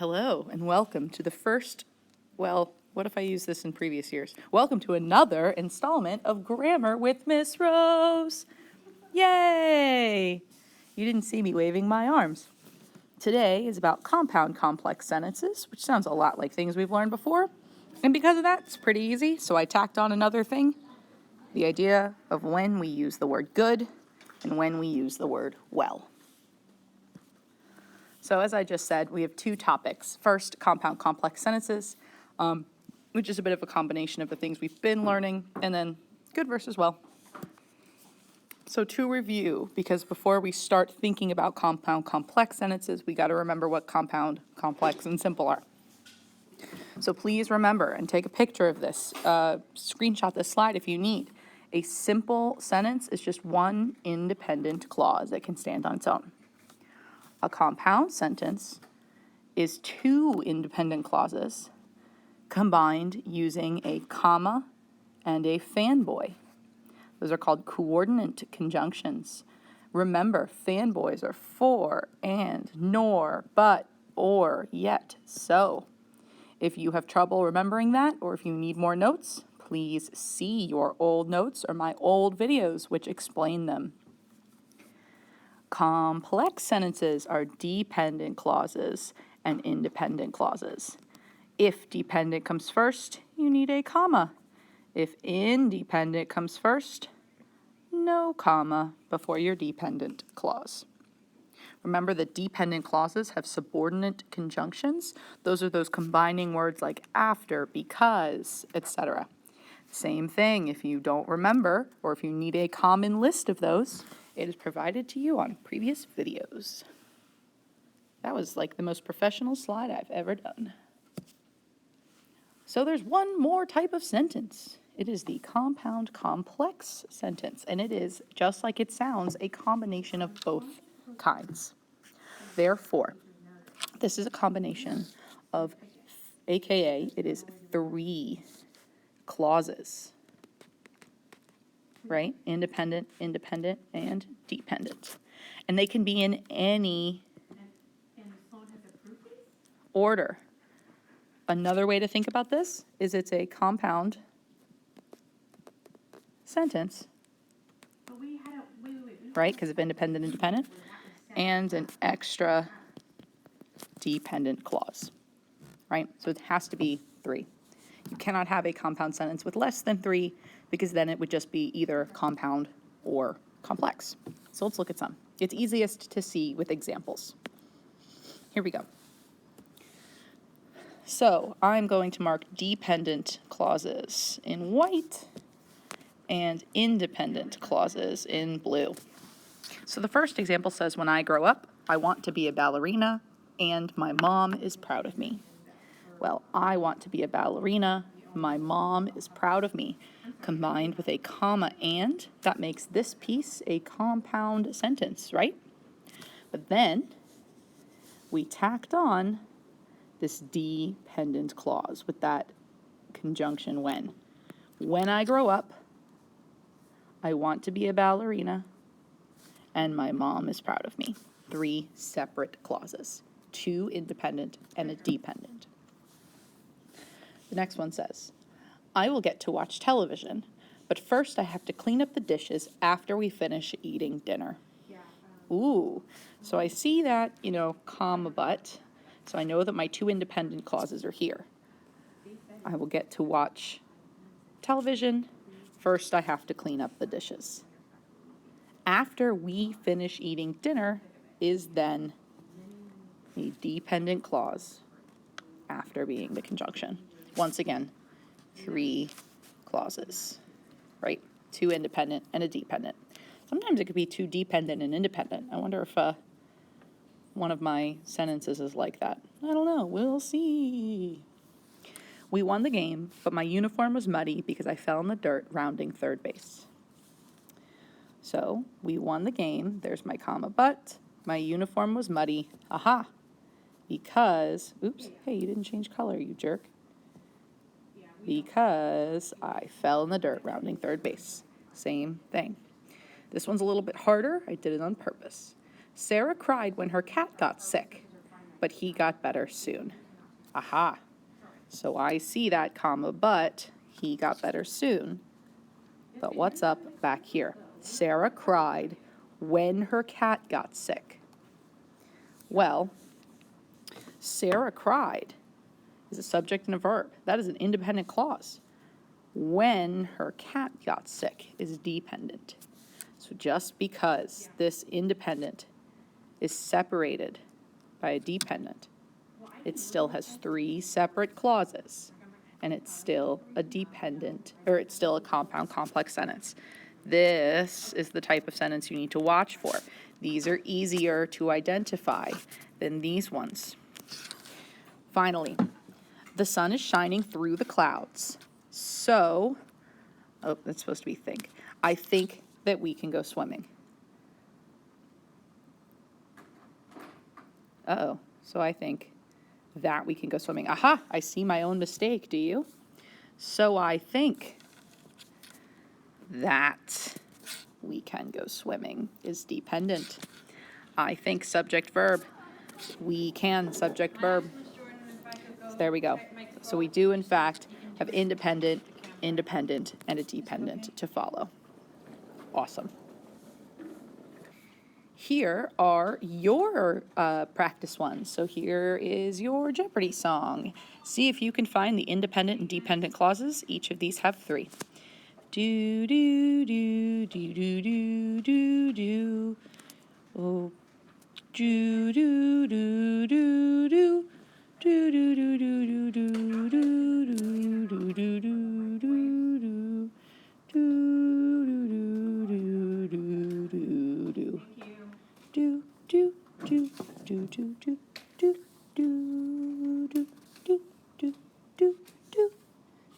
Hello and welcome to the first, well, what if I use this in previous years? Welcome to another installment of Grammar with Miss Rose. Yay! You didn't see me waving my arms. Today is about compound complex sentences, which sounds a lot like things we've learned before. And because of that, it's pretty easy, so I tacked on another thing. The idea of when we use the word good and when we use the word well. So as I just said, we have two topics. First, compound complex sentences, which is a bit of a combination of the things we've been learning, and then good versus well. So to review, because before we start thinking about compound complex sentences, we got to remember what compound, complex, and simple are. So please remember and take a picture of this, screenshot this slide if you need. A simple sentence is just one independent clause that can stand on its own. A compound sentence is two independent clauses combined using a comma and a fanboy. Those are called coordinate conjunctions. Remember, fanboys are for, and, nor, but, or, yet, so. If you have trouble remembering that, or if you need more notes, please see your old notes or my old videos which explain them. Complex sentences are dependent clauses and independent clauses. If dependent comes first, you need a comma. If independent comes first, no comma before your dependent clause. Remember that dependent clauses have subordinate conjunctions. Those are those combining words like after, because, etc. Same thing, if you don't remember, or if you need a common list of those, it is provided to you on previous videos. That was like the most professional slide I've ever done. So there's one more type of sentence. It is the compound complex sentence, and it is, just like it sounds, a combination of both kinds. Therefore, this is a combination of, aka, it is three clauses. Right? Independent, independent, and dependent. And they can be in any order. Another way to think about this is it's a compound sentence, right? Because of independent, independent, and an extra dependent clause, right? So it has to be three. You cannot have a compound sentence with less than three, because then it would just be either compound or complex. So let's look at some. It's easiest to see with examples. Here we go. So I'm going to mark dependent clauses in white and independent clauses in blue. So the first example says, when I grow up, I want to be a ballerina and my mom is proud of me. Well, I want to be a ballerina. My mom is proud of me. Combined with a comma and, that makes this piece a compound sentence, right? But then we tacked on this dependent clause with that conjunction when. When I grow up, I want to be a ballerina and my mom is proud of me. Three separate clauses, two independent and a dependent. The next one says, I will get to watch television, but first I have to clean up the dishes after we finish eating dinner. Ooh, so I see that, comma, but, so I know that my two independent clauses are here. I will get to watch television. First I have to clean up the dishes. After we finish eating dinner is then a dependent clause after being the conjunction. Once again, three clauses, right? Two independent and a dependent. Sometimes it could be two dependent and independent. I wonder if one of my sentences is like that. I don't know. We'll see. We won the game, but my uniform was muddy because I fell in the dirt rounding third base. So we won the game. There's my comma, but my uniform was muddy. Aha. Because, oops, hey, you didn't change color, you jerk. Because I fell in the dirt rounding third base. Same thing. This one's a little bit harder. I did it on purpose. Sarah cried when her cat got sick. but he got better soon. Aha. So I see that comma, but he got better soon. But what's up back here? Sarah cried when her cat got sick. Well, Sarah cried is a subject and a verb. That is an independent clause. When her cat got sick is dependent. So just because this independent is separated by a dependent, it still has three separate clauses, and it's still a dependent, or it's still a compound complex sentence. This is the type of sentence you need to watch for. These are easier to identify than these ones. Finally, the sun is shining through the clouds. So, oh, that's supposed to be think. I think that we can go swimming. Uh-oh, so I think that we can go swimming. Aha, I see my own mistake, do you? So I think that we can go swimming is dependent. I think subject verb. We can subject verb. So there we go. So we do in fact have independent, independent, and a dependent to follow. Awesome. Here are your practice ones. So here is your Jeopardy song. See if you can find the independent and dependent clauses. Each of these have three. Do, do, do, do, do, do, do, do. Oh, do, do, do, do, do. Do, do, do, do, do, do, do, do, do, do, do, do. Do, do, do, do, do, do. Do, do, do, do, do, do, do, do, do, do, do, do, do.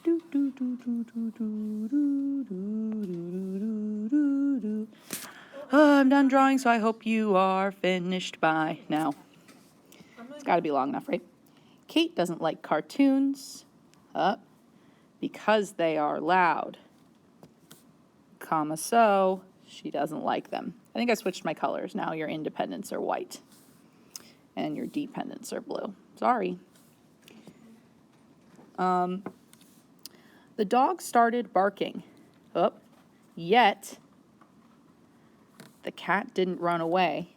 Do, do, do, do, do, do, do, do, do, do. I'm done drawing, so I hope you are finished by now. It's got to be long enough, right? Kate doesn't like cartoons because they are loud, comma, so she doesn't like them. I think I switched my colors. Now your independents are white and your dependents are blue. Sorry. The dog started barking, yet the cat didn't run away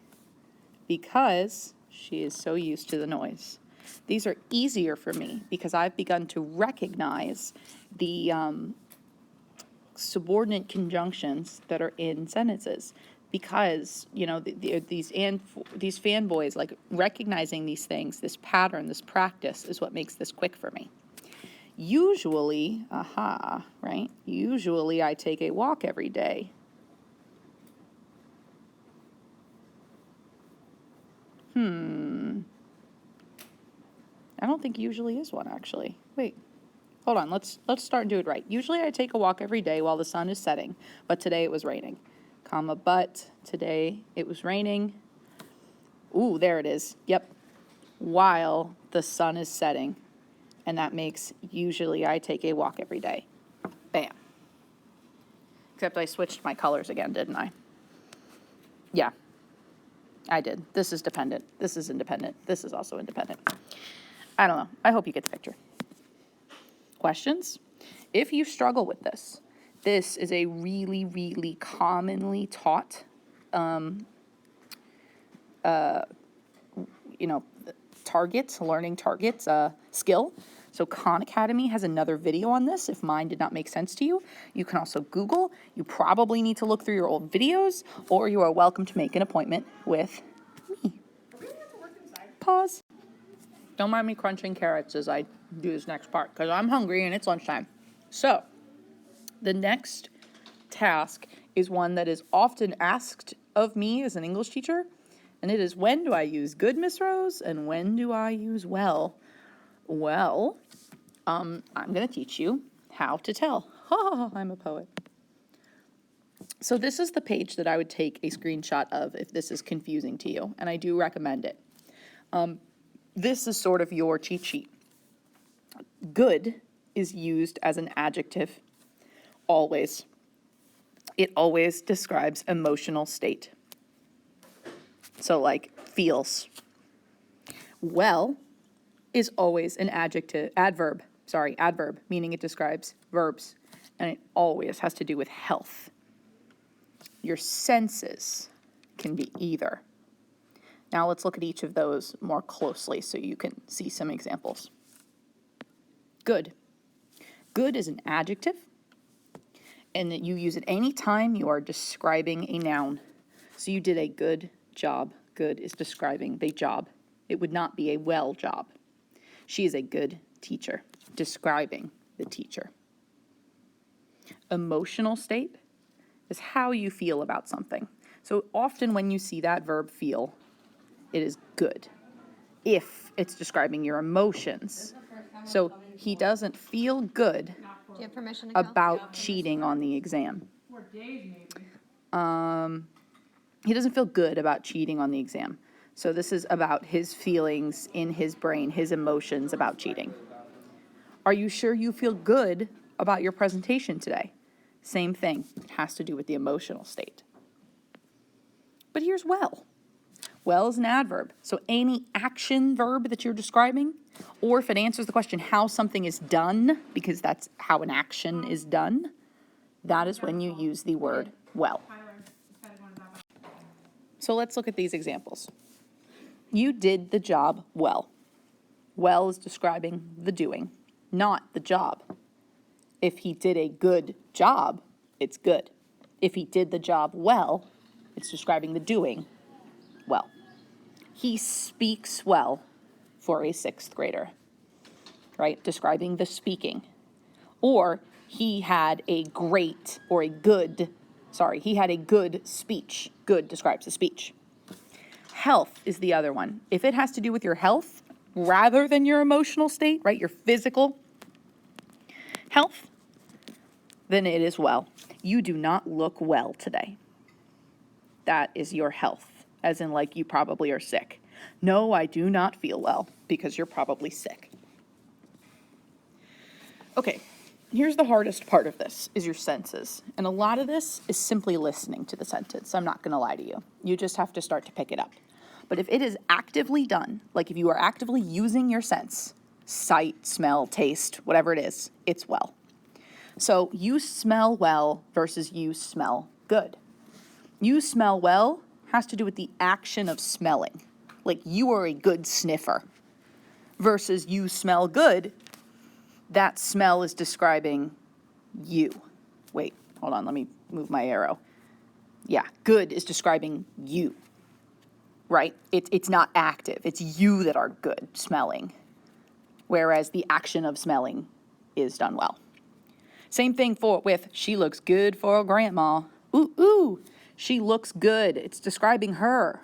because she is so used to the noise. These are easier for me because I've begun to recognize the subordinate conjunctions that are in sentences because, you know, these fanboys, like recognizing these things, this pattern, this practice is what makes this quick for me. Usually, right? Usually I take a walk every day. I don't think usually is one, actually. Wait, hold on. Let's start and do it right. Usually I take a walk every day while the sun is setting, but today it was raining. Comma, but today it was raining. Ooh, there it is. Yep. While the sun is setting. And that makes usually I take a walk every day. Bam. Except I switched my colors again, didn't I? Yeah, I did. This is dependent. This is independent. This is also independent. I don't know. I hope you get the picture. Questions? If you struggle with this, this is a really, really commonly taught, learning targets, skill. So Khan Academy has another video on this. If mine did not make sense to you, you can also Google. You probably need to look through your old videos, or you are welcome to make an appointment with me. Pause. Don't mind me crunching carrots as I do this next part, because I'm hungry and it's lunchtime. So, the next task is one that is often asked of me as an English teacher, and it is, when do I use good, Miss Rose, and when do I use well? Well, I'm going to teach you how to tell. I'm a poet. So this is the page that I would take a screenshot of if this is confusing to you, and I do recommend it. This is sort of your cheat sheet. Good is used as an adjective, always. It always describes emotional state. So like feels. Well is always an adverb, meaning it describes verbs, and it always has to do with health. Your senses can be either. Now let's look at each of those more closely so you can see some examples. Good. Good is an adjective, and that you use it any time you are describing a noun. So you did a good job. Good is describing the job. It would not be a well job. She is a good teacher, describing the teacher. Emotional state is how you feel about something. So often when you see that verb feel, it is good if it's describing your emotions. So he doesn't feel good Do you have permission to go? about cheating on the exam. He doesn't feel good about cheating on the exam. So this is about his feelings in his brain, his emotions about cheating. Are you sure you feel good about your presentation today? Same thing. It has to do with the emotional state. But here's well. Well is an adverb. So any action verb that you're describing, or if it answers the question how something is done, because that's how an action is done, that is when you use the word well. So let's look at these examples. You did the job well. Well is describing the doing, not the job. If he did a good job, it's good. If he did the job well, it's describing the doing well. He speaks well for a 6th grader, right? Describing the speaking. Or he had a good speech. Good describes the speech. Health is the other one. If it has to do with your health rather than your emotional state, right, your physical health, then it is well. You do not look well today. That is your health, as in like you probably are sick. No, I do not feel well, because you're probably sick. Okay, here's the hardest part of this, is your senses. And a lot of this is simply listening to the sentence. I'm not going to lie to you. You just have to start to pick it up. But if it is actively done, like if you are actively using your sense, sight, smell, taste, whatever it is, it's well. So you smell well versus you smell good. You smell well has to do with the action of smelling. Like you are a good sniffer. Versus you smell good, that smell is describing you. Wait, hold on, let me move my arrow. Yeah, good is describing you, right? It's not active. It's you that are good smelling, whereas the action of smelling is done well. Same thing with she looks good for a grandma. Ooh, she looks good. It's describing her.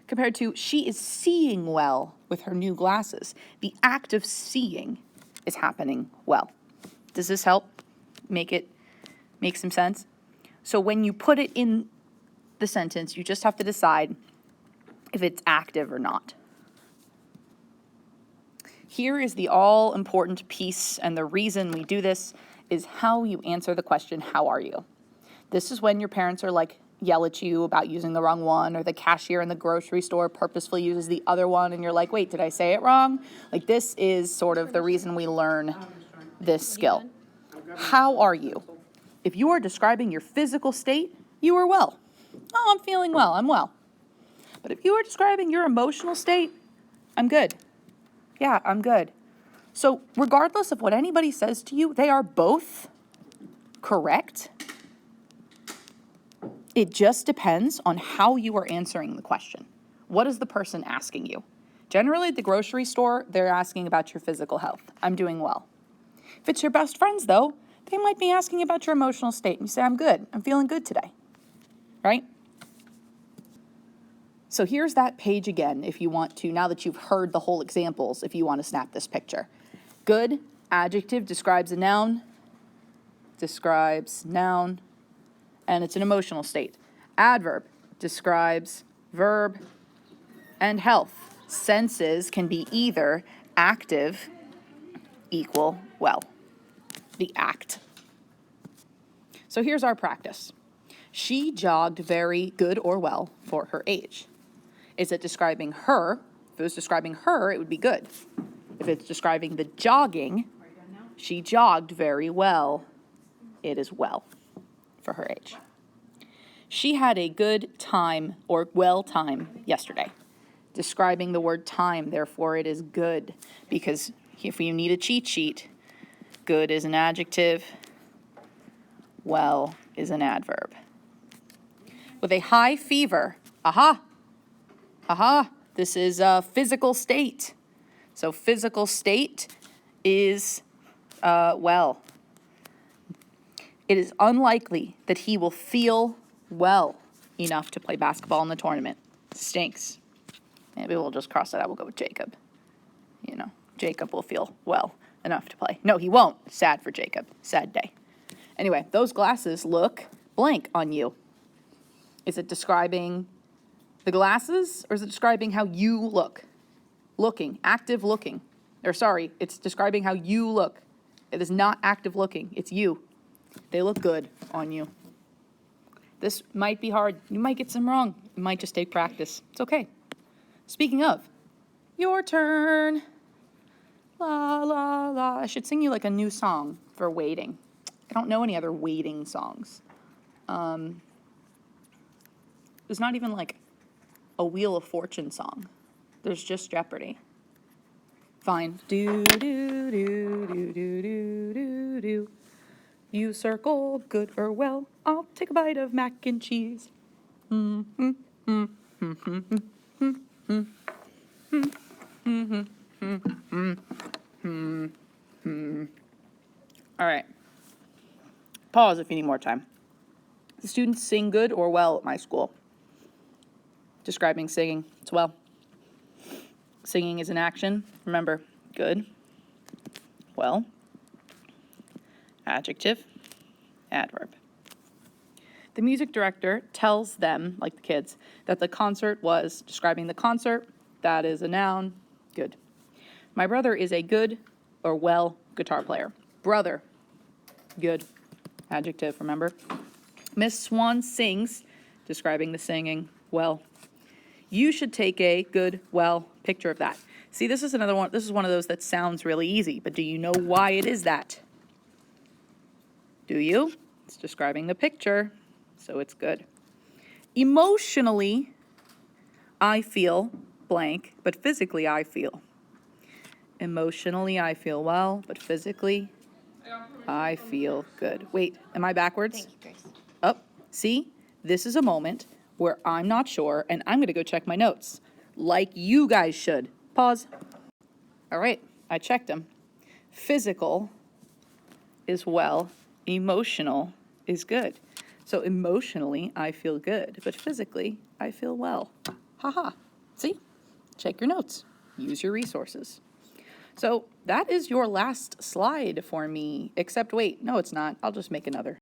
Compared to she is seeing well with her new glasses. The act of seeing is happening well. Does this help make some sense? So when you put it in the sentence, you just have to decide if it's active or not. Here is the all-important piece, and the reason we do this is how you answer the question, how are you? This is when your parents are like, yell at you about using the wrong one, or the cashier in the grocery store purposefully uses the other one, and you're like, wait, did I say it wrong? Like, this is sort of the reason we learn this skill. How are you? If you are describing your physical state, you are well. Oh, I'm feeling well, I'm well. But if you are describing your emotional state, I'm good. Yeah, I'm good. So regardless of what anybody says to you, they are both correct. It just depends on how you are answering the question. What is the person asking you? Generally, at the grocery store, they're asking about your physical health. I'm doing well. If it's your best friends, though, they might be asking about your emotional state. And you say, I'm good. I'm feeling good today. Right? So here's that page again if you want to, now that you've heard the whole examples, if you want to snap this picture. Good, adjective, describes a noun. Describes noun. And it's an emotional state. Adverb describes verb. And health. Senses can be either active equal well. The act. So here's our practice. She jogged very good or well for her age. Is it describing her If it was describing her, it would be good. If it's describing the jogging, she jogged very well. It is well for her age. She had a good time or well time yesterday. Describing the word time, therefore it is good, because if you need a cheat sheet, good is an adjective, well is an adverb. With a high fever, this is a physical state. So physical state is well. It is unlikely that he will feel well enough to play basketball in the tournament. Stinks. Maybe we'll just cross that out. We'll go with Jacob. You know, Jacob will feel well enough to play. No, he won't. Sad for Jacob. Sad day. Anyway, those glasses look blank on you. Is it describing the glasses, or is it describing how you look? Looking, active looking. Or sorry, it's describing how you look. It is not active looking. It's you. They look good on you. This might be hard. You might get some wrong. It might just take practice. It's okay. Speaking of, your turn. La, la, la. I should sing you like a new song for waiting. I don't know any other waiting songs. There's not even like a Wheel of Fortune song. There's just Jeopardy. Fine. Do, do, do, do, do, do, do, do. You circle good or well. I'll take a bite of mac and cheese. All right. Pause if you need more time. The students sing good or well at my school. Describing singing. It's well. Singing is an action. Remember, good, well, adjective, adverb. The music director tells them, like the kids, that the concert was describing the concert. That is a noun. Good. My brother is a good or well guitar player. Brother. Good. Adjective, remember? Miss Swan sings, describing the singing. Well. You should take a good, well picture of that. See, this is another one. This is one of those that sounds really easy, but do you know why it is that? Do you? It's describing the picture, so it's good. Emotionally, I feel blank, but physically I feel. Emotionally, I feel well, but physically, I feel good. Wait, am I backwards? Thank you, Grace. Oh, see? This is a moment where I'm not sure, and I'm going to go check my notes, like you guys should. Pause. All right, I checked them. Physical is well, emotional is good. So emotionally, I feel good, but physically, I feel well. Haha. See? Check your notes. Use your resources. So that is your last slide for me, except wait, no, it's not. I'll just make another.